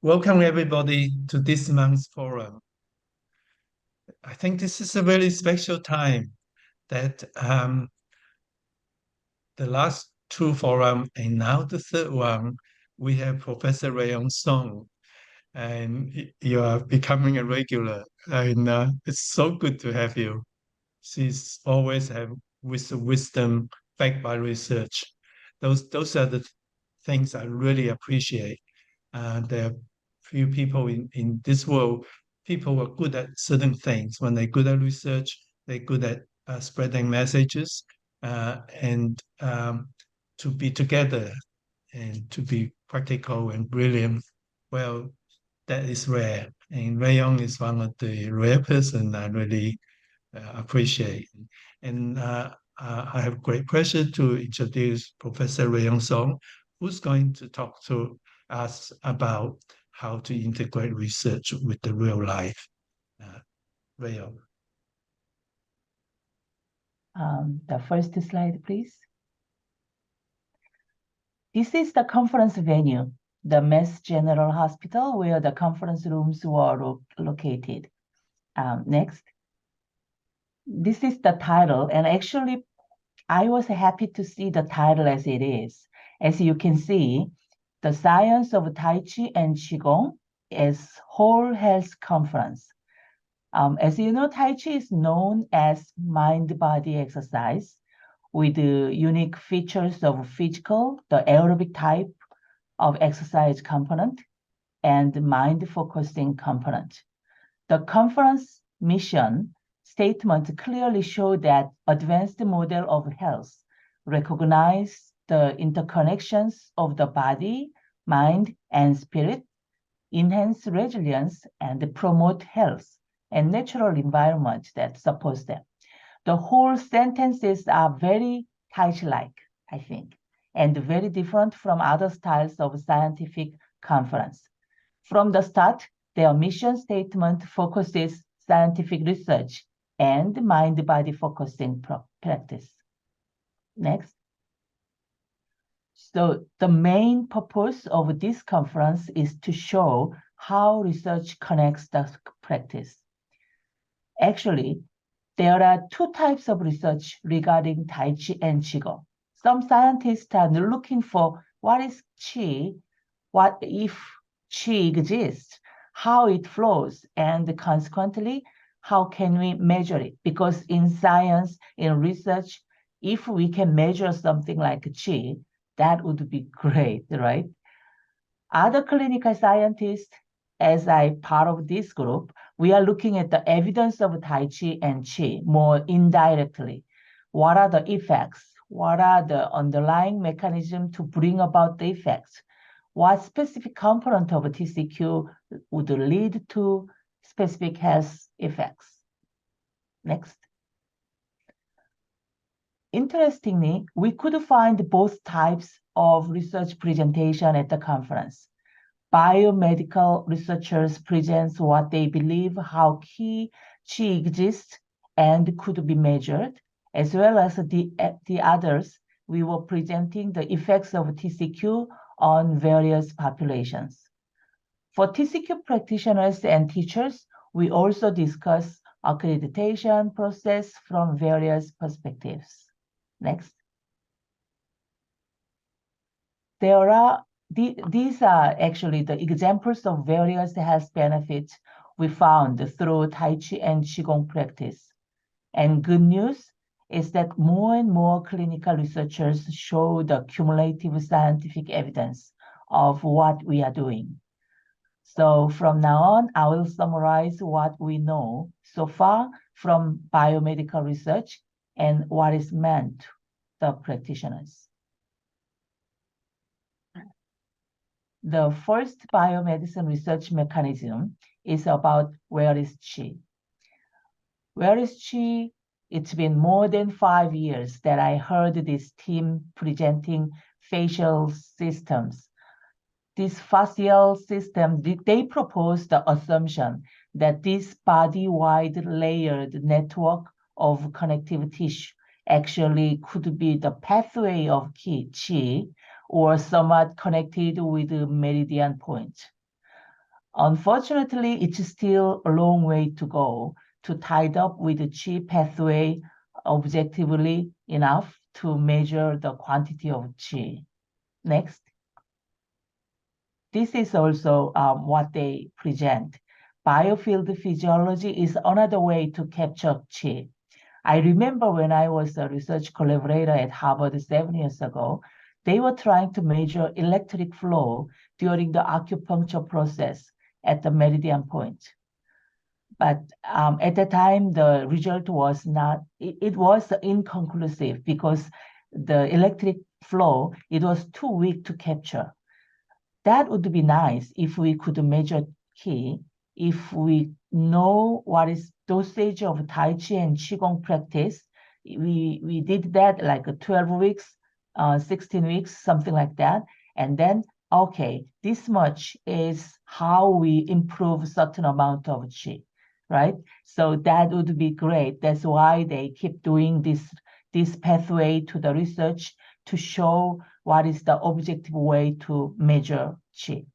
Welcome everybody to this month's forum. I think this is a very special time that the last two forum and now the third one, we have Professor Rhayun Song, and you are becoming a regular, and it's so good to have you. She's always have wisdom backed by research. Those are the things I really appreciate. There are few people in this world, people are good at certain things. When they're good at research, they're good at spreading messages and to be together and to be practical and brilliant. Well, that is rare. And Rayong is one of the rare person I really appreciate. And I have great pleasure to introduce Professor Rhayun Song, who's going to talk to us about how to integrate research with the real life. Rhayun. The first slide, please. This is the conference venue, the Mass General Hospital, where the conference rooms were located. Next. This is the title, and actually, I was happy to see the title as it is. As you can see, the science of Tai Chi and Qigong is Whole Health Conference. As you know, Tai Chi is known as mind-body exercise with the unique features of physical, the aerobic type of exercise component, and mind-focusing component. The conference mission statement clearly show that advanced model of health recognize the interconnections of the body, mind, and spirit, enhance resilience, and promote health and natural environment that supports them. The whole sentences are very Tai Chi-like, I think, and very different from other styles of scientific conference. From the start, their mission statement focuses scientific research and mind-body focusing practice. Next. So the main purpose of this conference is to show how research connects the practice. Actually, there are two types of research regarding Tai Chi and Qigong. Some scientists are looking for what is Qi, what if Qi exists, how it flows, and consequently, how can we measure it? Because in science, in research, if we can measure something like Qi, that would be great, right? Other clinical scientists, as I part of this group, we are looking at the evidence of Tai Chi and Qi more indirectly. What are the effects? What are the underlying mechanisms to bring about the effects? What specific component of TCQ would lead to specific health effects? Next. Interestingly, we could find both types of research presentation at the conference. Biomedical researchers present what they believe how Qi exists and could be measured, as well as the others, we were presenting the effects of TCQ on various populations. For TCQ practitioners and teachers, we also discuss accreditation process from various perspectives. Next. These are actually the examples of various health benefits we found through Tai Chi and Qigong practice. And good news is that more and more clinical researchers show the cumulative scientific evidence of what we are doing. So from now on, I will summarize what we know so far from biomedical research and what is meant to the practitioners. The first biomedicine research mechanism is about where is Qi. Where is Qi? It's been more than 5 years that I heard this team presenting facial systems. This facial system, they proposed the assumption that this body-wide layered network of connective tissue actually could be the pathway of Qi, or somewhat connected with the meridian point. Unfortunately, it's still a long way to go to tie it up with the Qi pathway objectively enough to measure the quantity of Qi. Next. This is also what they present. Biofield physiology is another way to capture Qi. I remember when I was a research collaborator at Harvard 7 years ago, they were trying to measure electric flow during the acupuncture process at the meridian point. But at the time, the result was not, it was inconclusive because the electric flow, it was too weak to capture. That would be nice if we could measure Qi, if we know what is dosage of Tai Chi and Qigong practice. We did that like 12 weeks, 16 weeks, something like that. And then, okay, this much is how we improve certain amount of Qi, right? So that would be great. That's why they keep doing this pathway to the research to show what is the objective way to measure Qi.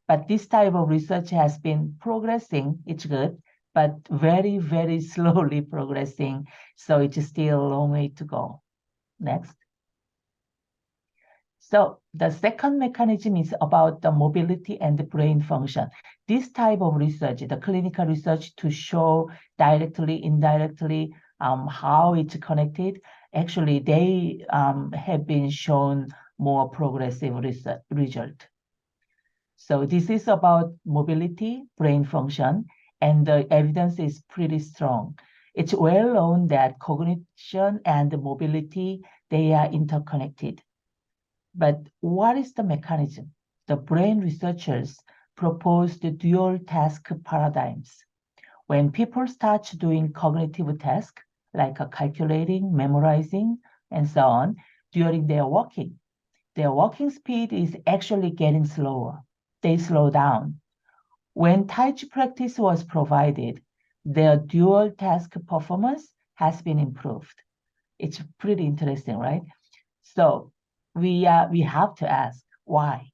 But this type of research has been progressing. It's good, but very, very slowly progressing. So it's still a long way to go. Next. So the second mechanism is about the mobility and the brain function. This type of research, the clinical research to show directly, indirectly, how it's connected, actually they have been shown more progressive result. So this is about mobility, brain function, and the evidence is pretty strong. It's well known that cognition and mobility, they are interconnected. But what is the mechanism? The brain researchers proposed dual task paradigms. When people start doing cognitive tasks, like calculating, memorizing, and so on, during their walking speed is actually getting slower. They slow down. When Tai Chi practice was provided, their dual task performance has been improved. It's pretty interesting, right? So we have to ask why.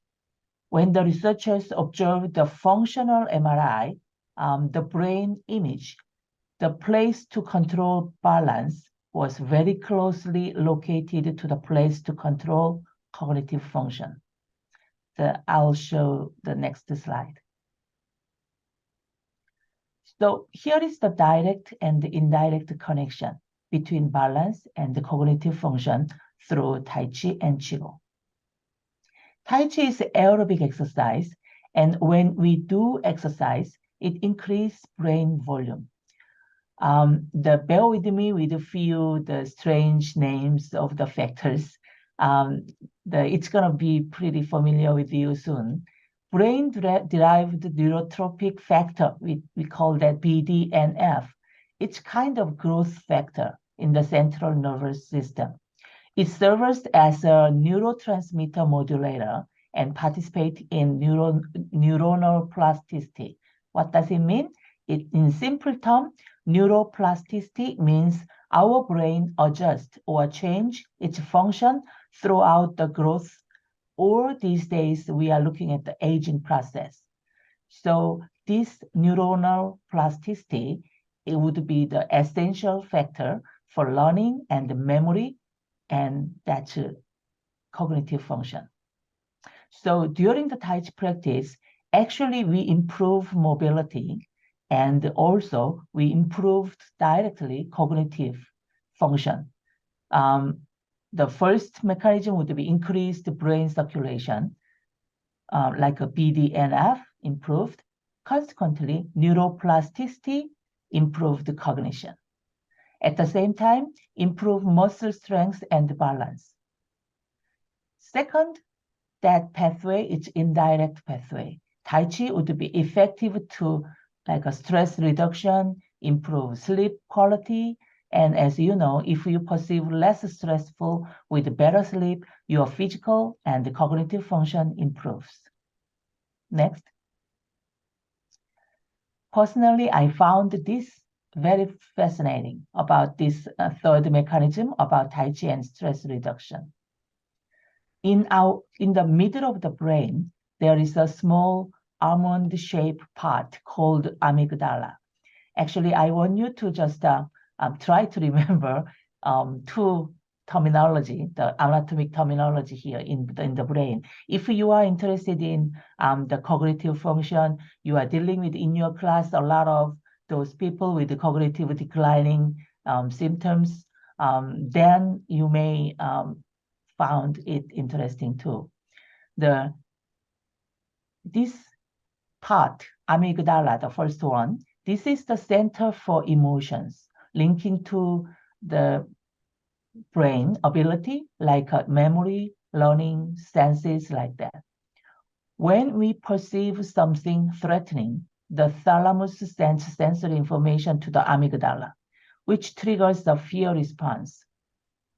When the researchers observed the functional MRI, the brain image, the place to control balance was very closely located to the place to control cognitive function. I'll show the next slide. So here is the direct and the indirect connection between balance and the cognitive function through Tai Chi and Qigong. Tai Chi is aerobic exercise, and when we do exercise, it increases brain volume. Bear with me with a few the strange names of the factors. It's going to be pretty familiar with you soon. Brain-derived neurotrophic factor, we call that BDNF. It's kind of growth factor in the central nervous system. It serves as a neurotransmitter modulator and participates in neuronal plasticity. What does it mean? In simple terms, neuroplasticity means our brain adjusts or change its function throughout the growth, or these days we are looking at the aging process. So this neuronal plasticity, it would be the essential factor for learning and memory, and that's cognitive function. So during the Tai Chi practice, actually we improve mobility, and also we improved directly cognitive function. The first mechanism would be increased brain circulation, like a BDNF improved. Consequently, neuroplasticity improved cognition. At the same time, improve muscle strength and balance. Second, that pathway is indirect pathway. Tai Chi would be effective to like a stress reduction, improve sleep quality, and as you know, if you perceive less stressful with better sleep, your physical and cognitive function improves. Next. Personally, I found this very fascinating about this third mechanism about Tai Chi and stress reduction. In the middle of the brain, there is a small almond-shaped part called amygdala. Actually, I want you to just try to remember two terminology, the anatomic terminology here in the brain. If you are interested in the cognitive function, you are dealing with in your class a lot of those people with the cognitive declining symptoms, then you may found it interesting too. This part, amygdala, the first one, this is the center for emotions, linking to the brain ability, like memory, learning, senses, like that. When we perceive something threatening, the thalamus sends sensory information to the amygdala, which triggers the fear response.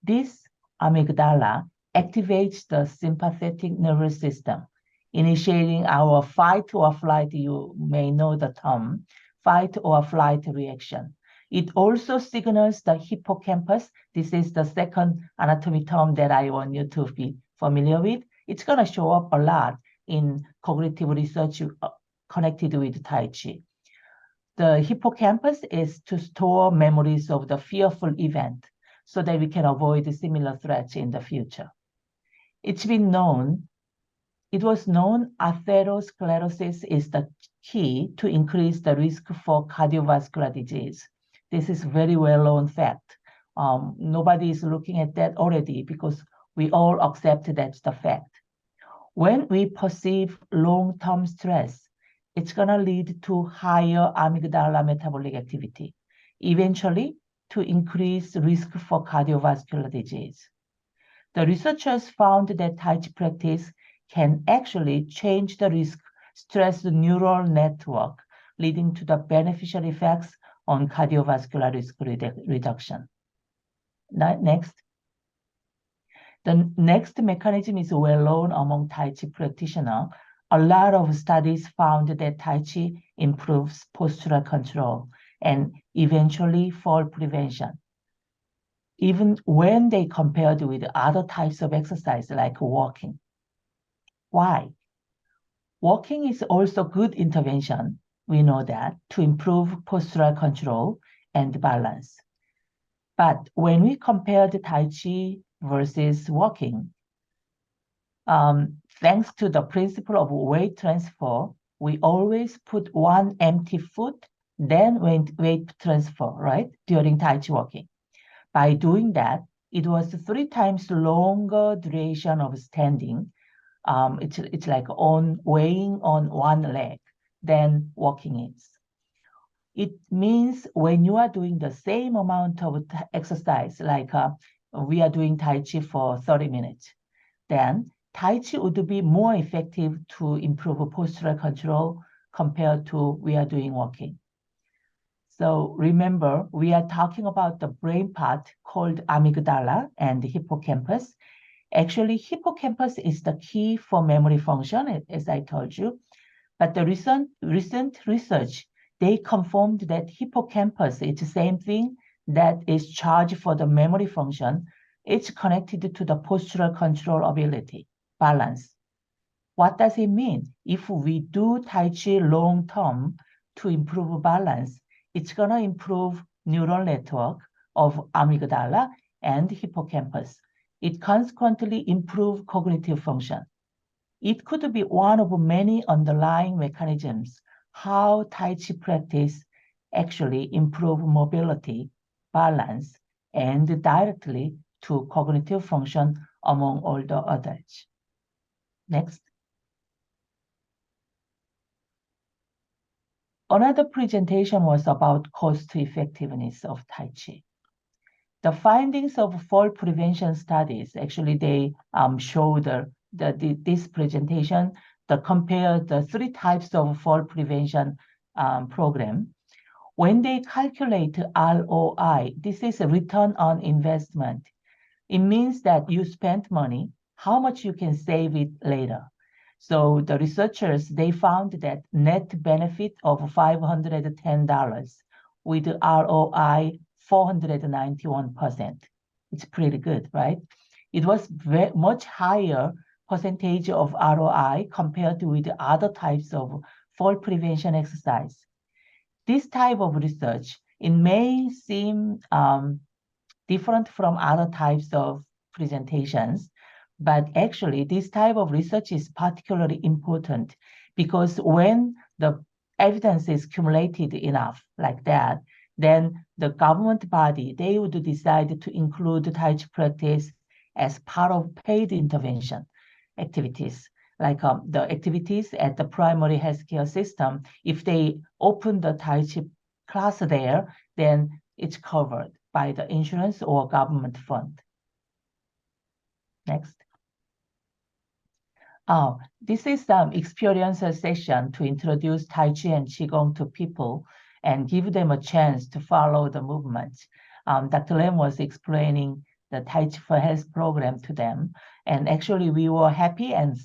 This amygdala activates the sympathetic nervous system, initiating our fight or flight, you may know the term, fight or flight reaction. It also signals the hippocampus. This is the second anatomy term that I want you to be familiar with. It's going to show up a lot in cognitive research connected with Tai Chi. The hippocampus is to store memories of the fearful event so that we can avoid similar threats in the future. It was known atherosclerosis is the key to increase the risk for cardiovascular disease. This is very well-known fact. Nobody is looking at that already because we all accept that's the fact. When we perceive long-term stress, it's going to lead to higher amygdala metabolic activity, eventually to increase risk for cardiovascular disease. The researchers found that Tai Chi practice can actually change the risk stress neural network, leading to the beneficial effects on cardiovascular risk reduction. Next. The next mechanism is well known among Tai Chi practitioners. A lot of studies found that Tai Chi improves postural control and eventually fall prevention, even when they compared with other types of exercise like walking. Why? Walking is also good intervention, we know that, to improve postural control and balance. But when we compare the Tai Chi versus walking, thanks to the principle of weight transfer, we always put one empty foot, then weight transfer, right, during Tai Chi walking. By doing that, it was 3 times longer duration of standing. It's like weighing on one leg than walking is. It means when you are doing the same amount of exercise, like we are doing Tai Chi for 30 minutes, then Tai Chi would be more effective to improve postural control compared to we are doing walking. So remember, we are talking about the brain part called amygdala and the hippocampus. Actually, hippocampus is the key for memory function, as I told you. But the recent research, they confirmed that hippocampus is the same thing that is charged for the memory function. It's connected to the postural control ability, balance. What does it mean? If we do Tai Chi long term to improve balance, it's going to improve neural network of amygdala and hippocampus. It consequently improves cognitive function. It could be one of many underlying mechanisms how Tai Chi practice actually improve mobility, balance, and directly to cognitive function among older adults. Next. Another presentation was about cost effectiveness of Tai Chi. The findings of fall prevention studies, actually they show this presentation that compare the 3 types of fall prevention program. When they calculate ROI, this is a return on investment. It means that you spent money, how much you can save it later. So the researchers, they found that net benefit of $510 with ROI 491%. It's pretty good, right? It was much higher percentage of ROI compared with other types of fall prevention exercise. This type of research, it may seem different from other types of presentations, but actually this type of research is particularly important because when the evidence is accumulated enough like that, then the government body, they would decide to include Tai Chi practice as part of paid intervention activities, like the activities at the primary healthcare system. If they open the Tai Chi class there, then it's covered by the insurance or government fund. Next. This is some experiential session to introduce Tai Chi and Qigong to people and give them a chance to follow the movement. Dr. Lam was explaining the Tai Chi for Health program to them. And actually, we were happy and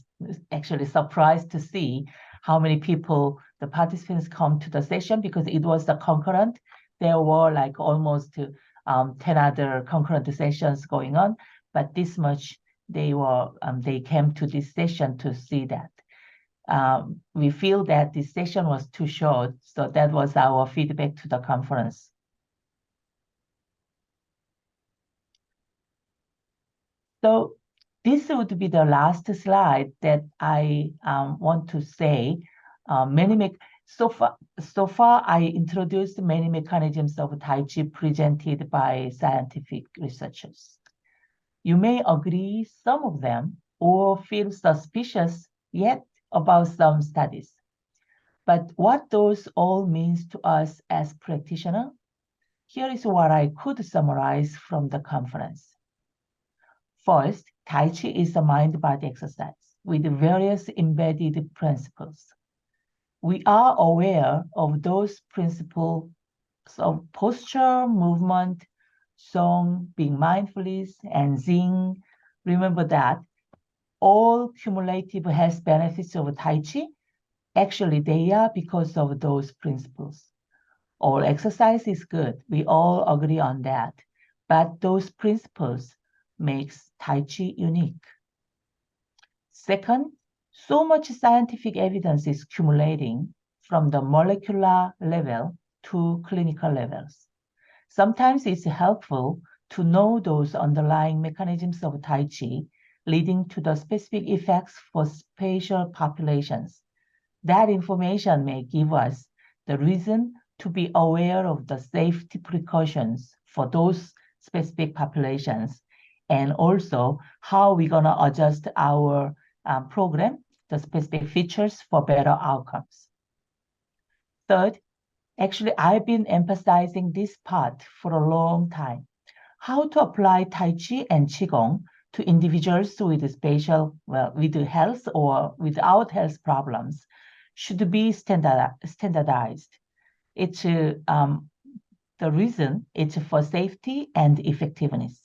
actually surprised to see how many people, the participants, come to the session because it was the concurrent. There were like almost 10 other concurrent sessions going on, but this much they came to this session to see that. We feel that this session was too short, so that was our feedback to the conference. So this would be the last slide that I want to say. So far, I introduced many mechanisms of Tai Chi presented by scientific researchers. You may agree some of them or feel suspicious yet about some studies. But what those all means to us as practitioners, here is what I could summarize from the conference. First, Tai Chi is a mind-body exercise with various embedded principles. We are aware of those principles of posture, movement, song, being mindfulness, and Xing. Remember that all cumulative health benefits of Tai Chi, actually they are because of those principles. All exercise is good. We all agree on that. But those principles makes Tai Chi unique. Second, so much scientific evidence is accumulating from the molecular level to clinical levels. Sometimes it's helpful to know those underlying mechanisms of Tai Chi leading to the specific effects for spatial populations. That information may give us the reason to be aware of the safety precautions for those specific populations and also how we're going to adjust our program, the specific features for better outcomes. Third, actually, I've been emphasizing this part for a long time. How to apply Tai Chi and Qigong to individuals with spatial, with health or without health problems should be standardized. It's the reason it's for safety and effectiveness.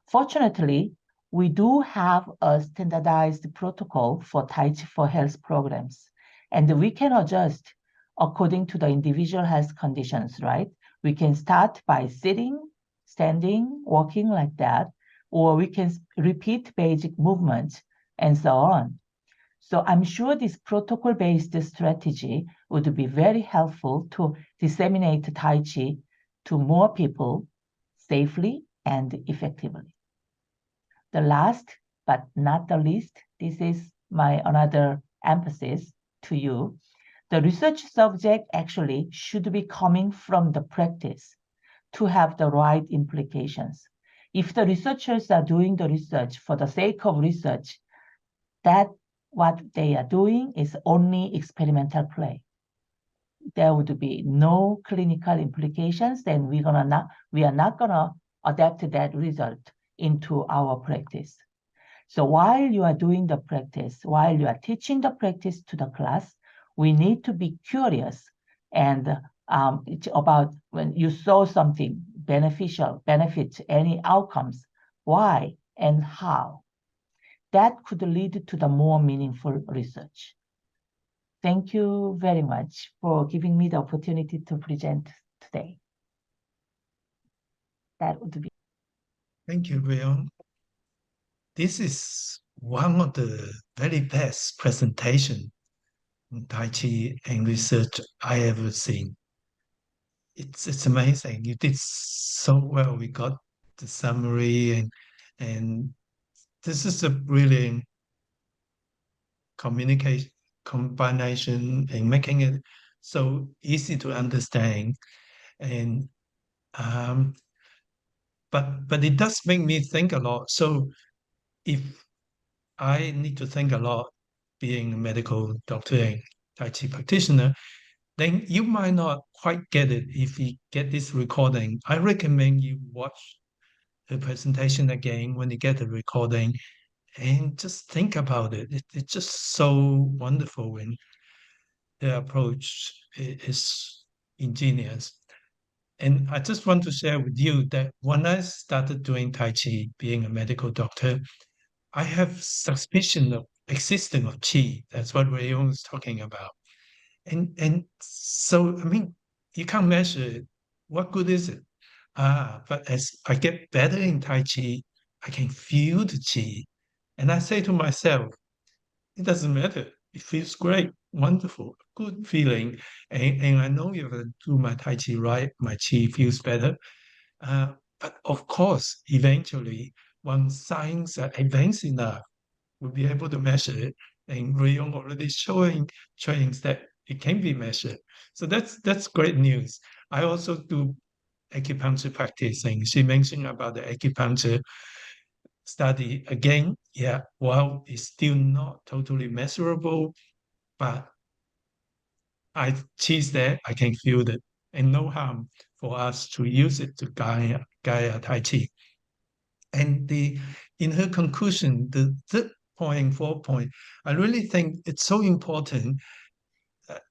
Fortunately, we do have a standardized protocol for Tai Chi for Health programs, and we can adjust according to the individual health conditions, right? We can start by sitting, standing, walking like that, or we can repeat basic movements and so on. So I'm sure this protocol-based strategy would be very helpful to disseminate Tai Chi to more people safely and effectively. The last, but not the least, this is my another emphasis to you. The research subject actually should be coming from the practice to have the right implications. If the researchers are doing the research for the sake of research, that what they are doing is only experimental play. There would be no clinical implications, then we are not gonna adapt that result into our practice. So while you are doing the practice, while you are teaching the practice to the class, we need to be curious and it's about when you saw something beneficial, benefits, any outcomes, why and how. That could lead to the more meaningful research. Thank you very much for giving me the opportunity to present today. That would be. Thank you, Rhayun. this is one of the very best presentation in Tai Chi and research I ever seen. It's amazing. You did so well. We got the summary and this is a brilliant communication combination and making it so easy to understand. And um, but it does make me think a lot. So if I need to think a lot, being a medical doctor and Tai Chi practitioner, then you might not quite get it if you get this recording. I recommend you watch the presentation again when you get the recording and just think about it. It's just so wonderful when the approach is ingenious. And I just want to share with you that when I started doing Tai Chi, being a medical doctor, I have suspicion of existence of Qi. That's what Rhayun was talking about. And so, I mean, you can't measure it. What good is it? But as I get better in Tai Chi, I can feel the Qi. And I say to myself, it doesn't matter. It feels great, wonderful, good feeling. And I know if I do my Tai Chi right, my Qi feels better. Uh, but of course, eventually, once science advanced enough, we'll be able to measure it. And Rayong already showing trains that it can be measured. So that's great news. I also do acupuncture practice, and she mentioned about the acupuncture study again. Yeah, well, it's still not totally measurable, but I choose that I can feel it, and no harm for us to use it to guide our Tai Chi. And in her conclusion, the third point, 4 point, I really think it's so important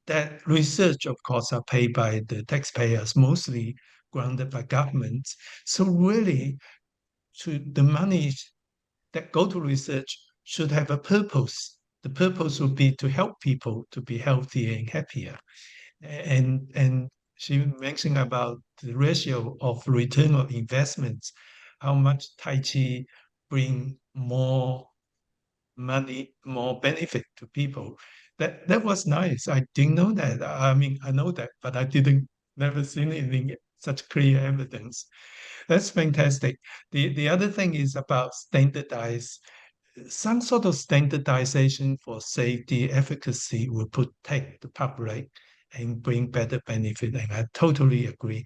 that research, of course, are paid by the taxpayers, mostly grounded by governments. So really, to the money that go to research should have a purpose. The purpose would be to help people to be healthier and happier. And she mentioned about the ratio of return of investments, how much Tai Chi bring more money, more benefit to people. That was nice. I didn't know that. I mean, I know that, but I didn't never seen anything such clear evidence. That's fantastic. The other thing is about standardized some sort of standardization for safety efficacy will protect the public and bring better benefit. And I totally agree.